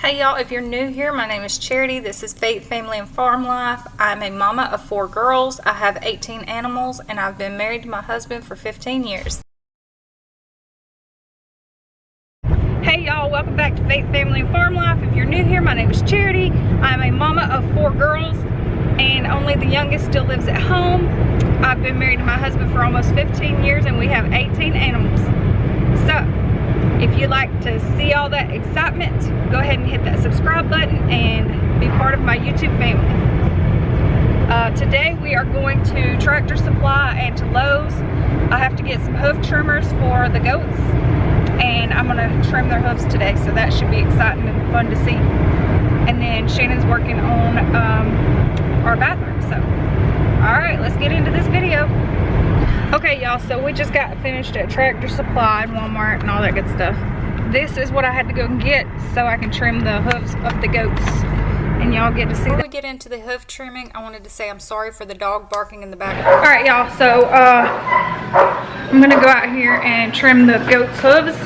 Hey y'all, if you're new here, my name is Charity. This is Faith, Family, and Farm Life. I'm a mama of 4 girls. I have 18 animals, and I've been married to my husband for 15 years. Hey y'all, welcome back to Faith, Family, and Farm Life. If you're new here, my name is Charity. I'm a mama of 4 girls, and only the youngest still lives at home. I've been married to my husband for almost 15 years, and we have 18 animals. So, if you'd like to see all that excitement, go ahead and hit that subscribe button and be part of my YouTube family. Today we are going to Tractor Supply and to Lowe's. I have to get some hoof trimmers for the goats, and I'm going to trim their hoofs today, so that should be exciting and fun to see. And then Shannon's working on our bathroom, so alright, let's get into this video. Okay y'all, so we just got finished at Tractor Supply and Walmart and all that good stuff. This is what I had to go and get so I can trim the hooves of the goats, and y'all get to see that. Before we get into the hoof trimming, I wanted to say I'm sorry for the dog barking in the background. Alright y'all, so I'm gonna go out here and trim the goats' hooves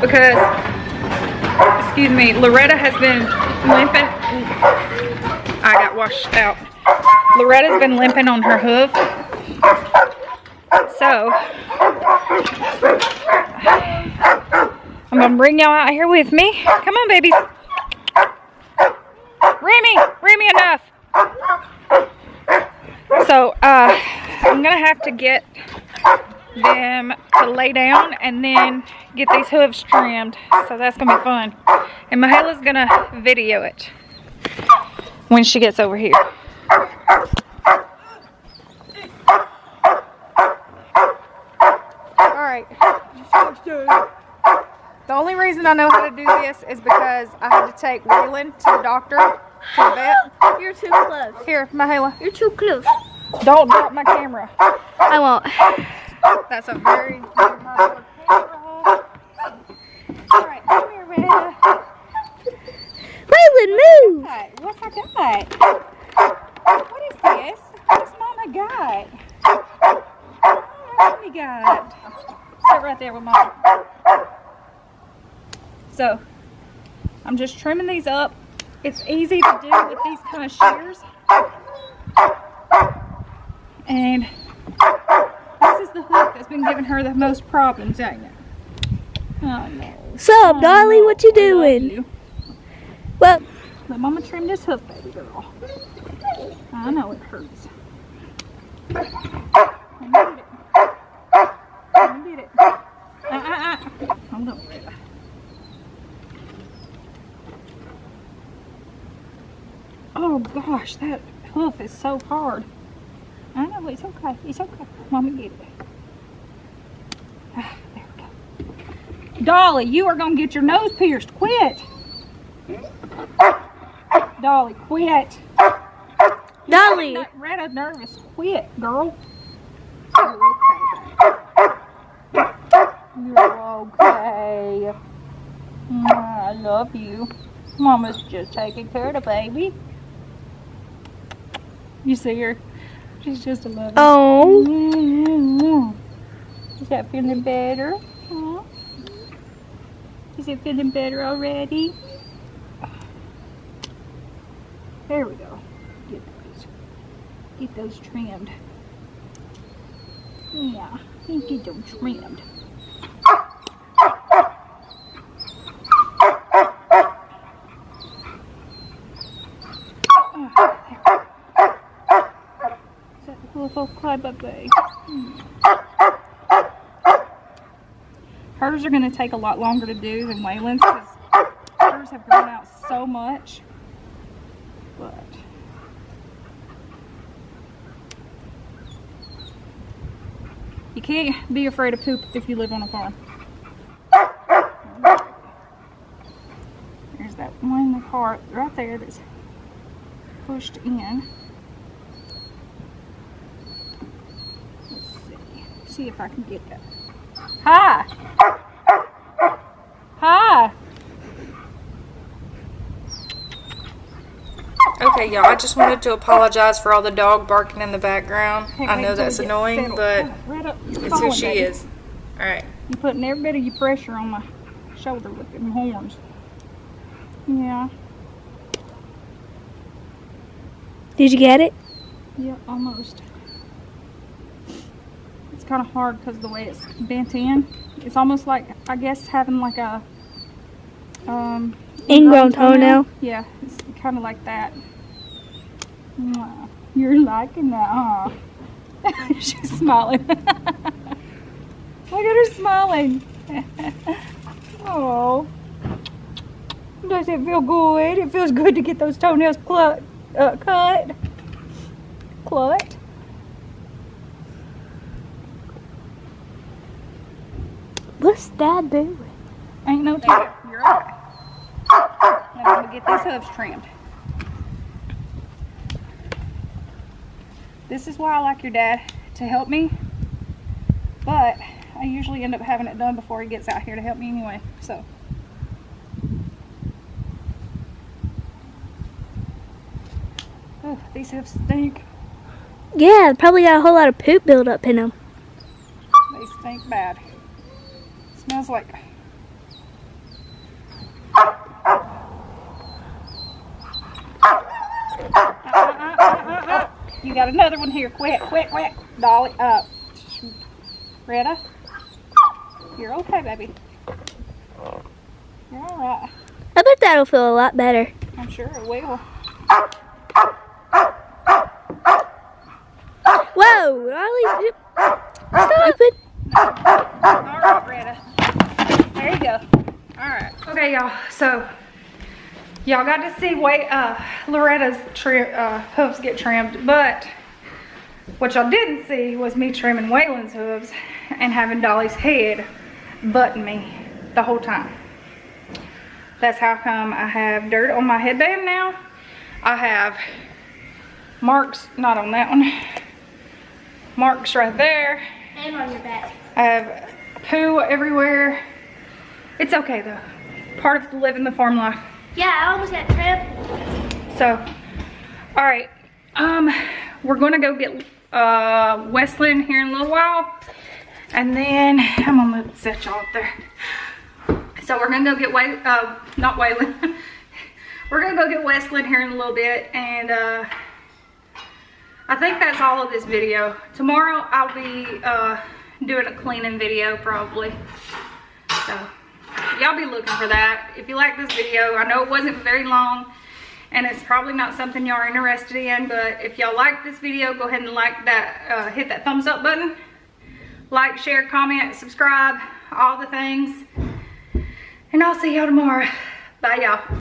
because, excuse me, Loretta has been limping. I got washed out. Loretta's been limping on her hoof. So, I'm going to bring y'all out here with me. Come on, babies. Remy enough. So, I'm going to have to get them to lay down and then get these hooves trimmed. So, that's going to be fun. And Mahala's going to video it when she gets over here. The only reason I know how to do this is because I had to take Waylon to the doctor, to the vet. You're too close. Here, Mahala. You're too close. Don't drop my camera. I won't. That's a very camera. Alright, come here, Waylon. Waylon, move! What's I got? What is this? What's Mama got? What Mommy got? Sit right there with Mama. So, I'm just trimming these up. It's easy to do with these kind of shears. And this is the hook that's been giving her the most problems, ain't it? Oh no. Sup, Dolly, what you doing? You. Well, let Mama trim this hoof, baby girl. I know it hurts. I did it. Hold on, Rita. Oh gosh, that hoof is so hard. I know, it's okay. It's okay. Mama, get it. Ah, there we go. Dolly, you are going to get your nose pierced. Quit. Dolly, quit. Dolly. Rita nervous. Quit, girl. You're okay. I love you. Mama's just taking care of the baby. You see her? She's just a mother. Oh. Is that feeling better? Huh? Is it feeling better already? There we go. Get those trimmed. Yeah, get them trimmed. Climb up there. Hers are going to take a lot longer to do than Waylon's because hers have grown out so much. But you can't be afraid of poop if you live on a farm. There's that one part right there that's pushed in. See if I can get that. Hi! Hi! Okay, y'all, I just wanted to apologize for all the dog barking in the background. I know that's annoying, but it's who she is. Alright. You're putting every bit of your pressure on my shoulder with them horns. Yeah. Did you get it? Yeah, almost. It's kind of hard because the way it's bent in. It's almost like, I guess, having like a ingrown toenail. Yeah, it's kind of like that. Mwah. You're liking that, huh? She's smiling. Look at her smiling. Oh, does it feel good? It feels good to get those toenails cut. What's Dad doing? Ain't no tip. You're right. I'm gonna get these hooves trimmed. This is why I like your dad to help me, but I usually end up having it done before he gets out here to help me anyway, so. Oh, these hooves stink. Yeah, probably got a whole lot of poop buildup in them. They stink bad. Smells like. You got another one here. Quick. Dolly, Retta. You're okay, baby. You're alright. I bet that'll feel a lot better. I'm sure it will. Whoa, Dolly, stop it. Alright, Retta. There you go. Alright. Okay, y'all. So, y'all got to see Loretta's hooves get trimmed, but what y'all didn't see was me trimming Waylon's hooves and having Dolly's head button me the whole time. That's how come I have dirt on my headband now. I have marks, not on that one, marks right there. And on your back. I have poo everywhere. It's okay though. Part of living the farm life. Yeah, I almost got trimmed. So, all right. We're gonna go get Wesleyan here in a little while, and then I'm gonna set y'all up there. So we're gonna go get not Waylon. We're gonna go get Wesleyan here in a little bit, and I think that's all of this video. Tomorrow I'll be doing a cleaning video probably. So y'all be looking for that. If you like this video, I know it wasn't very long and it's probably not something y'all are interested in, but if y'all like this video, go ahead and like that, hit that thumbs up button. Like, share, comment, subscribe, all the things. And I'll see y'all tomorrow. Bye, y'all.